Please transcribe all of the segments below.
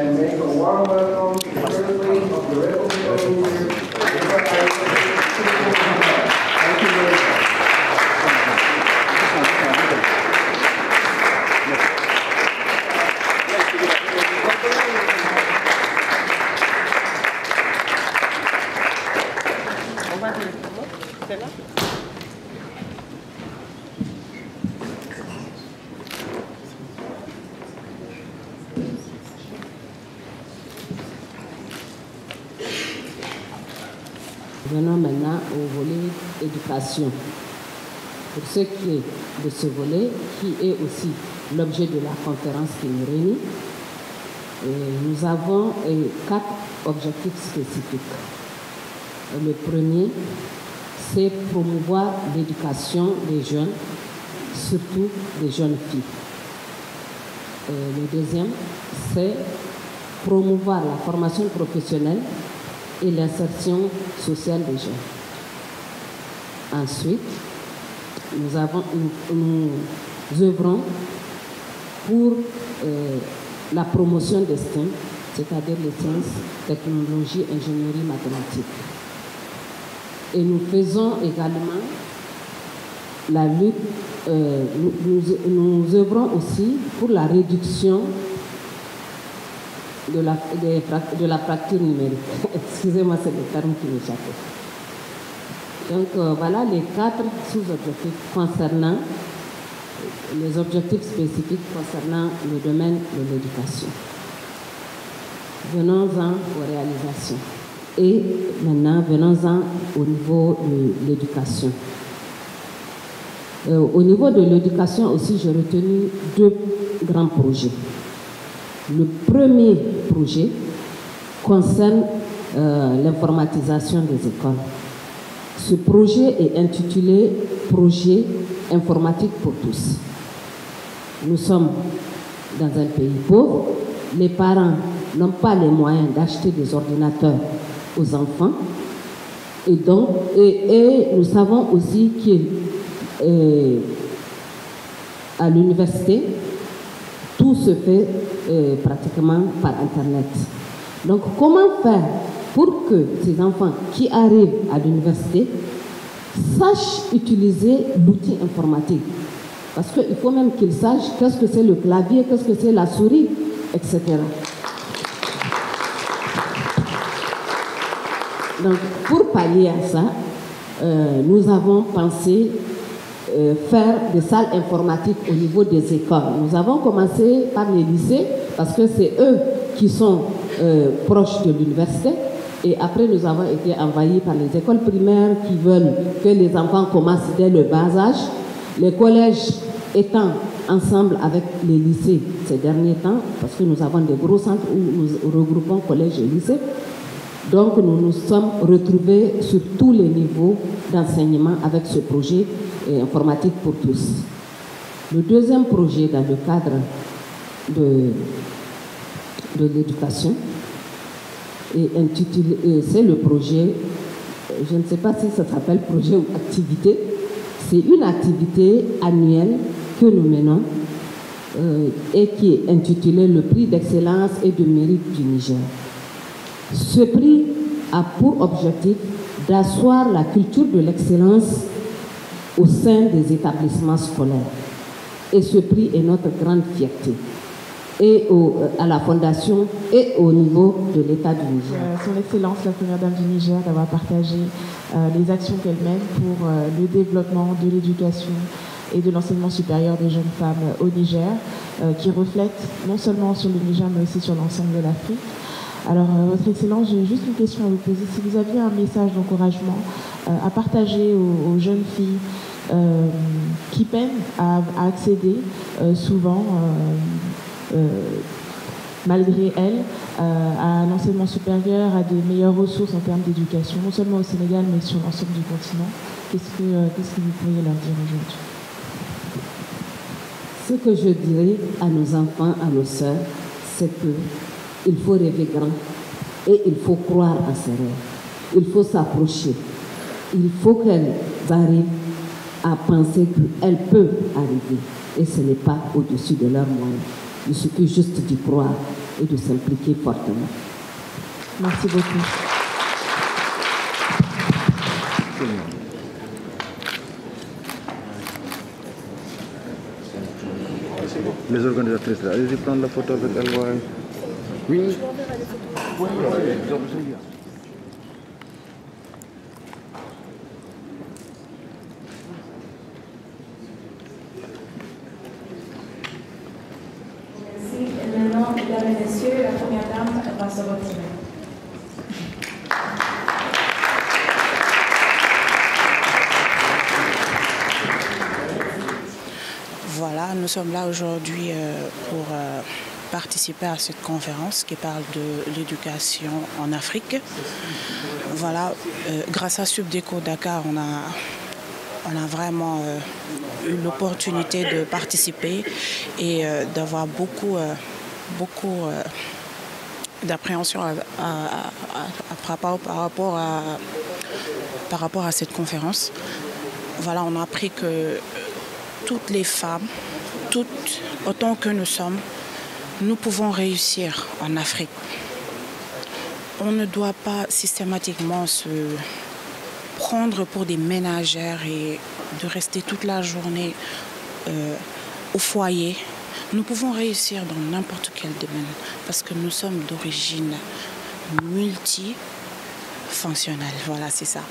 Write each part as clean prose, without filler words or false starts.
and make a warm welcome to the first lady of the Republic of Niger. Thank you very much. Venons maintenant au volet éducation. Pour ce qui est de ce volet, qui est aussi l'objet de la conférence qui nous réunit, nous avons 4 objectifs spécifiques. Le premier, c'est promouvoir l'éducation des jeunes, surtout des jeunes filles. Le deuxième, c'est promouvoir la formation professionnelle et l'insertion sociale des jeunes. Ensuite, nous œuvrons pour la promotion des STEM, c'est-à-dire les sciences, technologies, ingénierie, mathématiques. Et nous faisons également la lutte, nous œuvrons aussi pour la réduction de la fracture numérique. Excusez-moi, c'est le terme qui m'échappe. Donc voilà les 4 sous-objectifs concernant les objectifs spécifiques concernant le domaine de l'éducation. Venons-en aux réalisations. Et maintenant, venons-en au niveau de l'éducation. Au niveau de l'éducation aussi, j'ai retenu 2 grands projets. Le premier projet concerne l'informatisation des écoles. Ce projet est intitulé « Projet informatique pour tous ». Nous sommes dans un pays pauvre. Les parents n'ont pas les moyens d'acheter des ordinateurs aux enfants. Et donc, nous savons aussi qu'à l'université, tout se fait pratiquement par Internet. Donc, comment faire pour que ces enfants qui arrivent à l'université sachent utiliser l'outil informatique? Parce qu'il faut même qu'ils sachent qu'est-ce que c'est le clavier, qu'est-ce que c'est la souris, etc. Donc, pour pallier à ça, nous avons pensé faire des salles informatiques au niveau des écoles. Nous avons commencé par les lycées parce que c'est eux qui sont proches de l'université. Et après, nous avons été envahis par les écoles primaires qui veulent que les enfants commencent dès le bas âge. Les collèges étant ensemble avec les lycées ces derniers temps, parce que nous avons des gros centres où nous regroupons collèges et lycées. Donc, nous nous sommes retrouvés sur tous les niveaux d'enseignement avec ce projet informatique pour tous. Le deuxième projet dans le cadre de l'éducation est intitulé, c'est le projet, je ne sais pas si ça s'appelle projet ou activité, c'est une activité annuelle que nous menons et qui est intitulée le prix d'excellence et de mérite du Niger. Ce prix a pour objectif d'asseoir la culture de l'excellence au sein des établissements scolaires. Et ce prix est notre grande fierté, et à la Fondation et au niveau de l'État du Niger. Son Excellence, la Première Dame du Niger, d'avoir partagé les actions qu'elle mène pour le développement de l'éducation et de l'enseignement supérieur des jeunes femmes au Niger, qui reflète non seulement sur le Niger, mais aussi sur l'ensemble de l'Afrique. Alors, Votre Excellence, j'ai juste une question à vous poser. Si vous aviez un message d'encouragement à partager aux jeunes filles qui peinent à accéder souvent, malgré elles, à l'enseignement supérieur, à des meilleures ressources en termes d'éducation, non seulement au Sénégal, mais sur l'ensemble du continent, qu'est-ce que vous pourriez leur dire aujourd'hui? Ce que je dirais à nos enfants, à nos sœurs, c'est qu'il faut rêver grand et il faut croire à ses rêves. Il faut s'approcher. Il faut qu'elles arrivent à penser qu'elles peuvent arriver. Et ce n'est pas au-dessus de leurs moyens. Il suffit juste d'y croire et de s'impliquer fortement. Merci beaucoup. Les organisatrices là, allez-y prendre la photo avec elle. Oui. Merci. Maintenant, mesdames et messieurs, la première dame va se retirer. Voilà, nous sommes là aujourd'hui pour participer à cette conférence qui parle de l'éducation en Afrique. Voilà, grâce à Subdeco Dakar, on a vraiment eu l'opportunité de participer et d'avoir beaucoup d'appréhension par rapport à cette conférence. Voilà, on a appris que toutes les femmes, toutes autant que nous sommes, nous pouvons réussir en Afrique. On ne doit pas systématiquement se prendre pour des ménagères et de rester toute la journée au foyer. Nous pouvons réussir dans n'importe quel domaine parce que nous sommes d'origine multifonctionnelle. Voilà, c'est ça.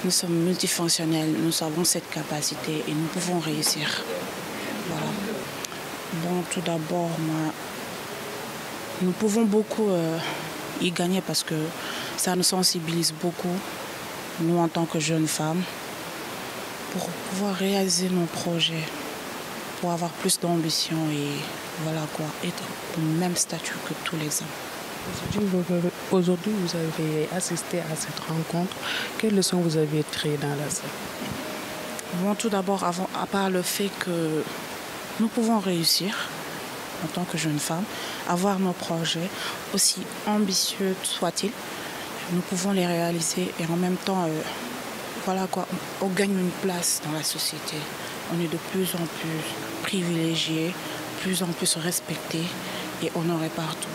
Nous sommes multifonctionnels, nous avons cette capacité et nous pouvons réussir. Voilà. Bon, tout d'abord, nous pouvons beaucoup y gagner parce que ça nous sensibilise beaucoup, nous en tant que jeunes femmes, pour pouvoir réaliser nos projets, pour avoir plus d'ambition et voilà quoi, être au même statut que tous les hommes. Aujourd'hui, vous avez assisté à cette rencontre. Quelles leçons vous avez tirées dans la salle? Bon, tout d'abord, à part le fait que nous pouvons réussir en tant que jeunes femmes, avoir nos projets, aussi ambitieux soient-ils, nous pouvons les réaliser et en même temps, voilà quoi, on gagne une place dans la société. On est de plus en plus privilégiés, de plus en plus respectés et honorés partout.